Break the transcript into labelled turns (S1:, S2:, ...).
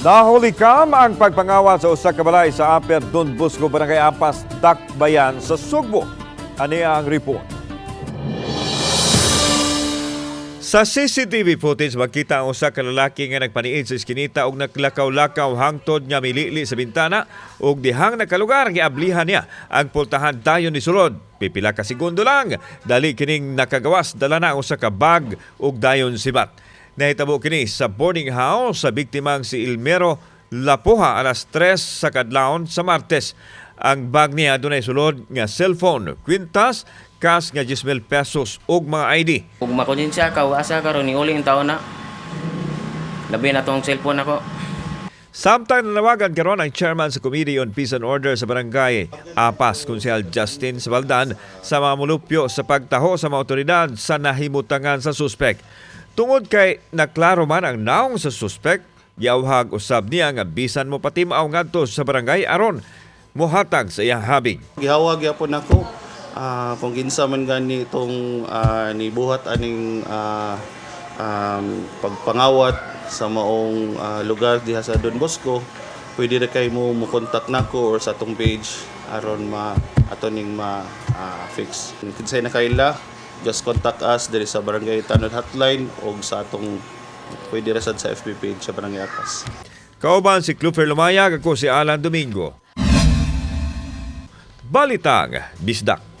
S1: Nahulikam ang pagpangawat sa usa ka balay sa Aper Don Bosco, Barangay Ampas, Dakbayan sa Sugbo. Ani ang report. Sa CCTV footage makita ang usa ka lalaki nga nagpaniid sa iskinita ug naglakaw-lakaw hangtod nga milili sa bintana ug dihang nakalugar giablihan niya ang pultahan dayon ni sulod. Pipila ka segundo lang dali kining nakagawas dala na ang usa ka bag ug dayon sibat. Nahitabo kini sa boarding house sa biktimang si Ilmero Lapuha alas 3 sa kadlawon sa Martes. Ang bag niya dunay sulod nga cellphone, kwintas, cash nga 10,000 pesos ug mga ID.
S2: Kung makonsensya ka, asa ka ron, iuling taon na. Labi na tong cellphone ako.
S1: Samtang nanawagan karon ang chairman sa Committee on Peace and Order sa Barangay Apas, Konsehal Justin Sabaldan, sa mamulupyo sa pagtaho sa mga otoridad sa nahimutangan sa suspek. Tungod kay naklaro man ang naong sa suspek, giawhag usab niya nga bisan mo patimaw ngadto sa barangay aron mohatag sa iyang habing.
S3: Gihawag yapon ako kung kinsa man gani itong nibuhat aning pagpangawat sa maong lugar diha sa Don Bosco, pwede na kay mo kontak nako or sa atong page aron ato ning fix. Kinsay na kaila, just contact us diri sa Barangay Tanod Hotline o sa atong pwede resad sa FB page sa Barangay Apas.
S1: Kauban si Clufer Lumayag, ako si Alan Domingo. Balitang Bisdak.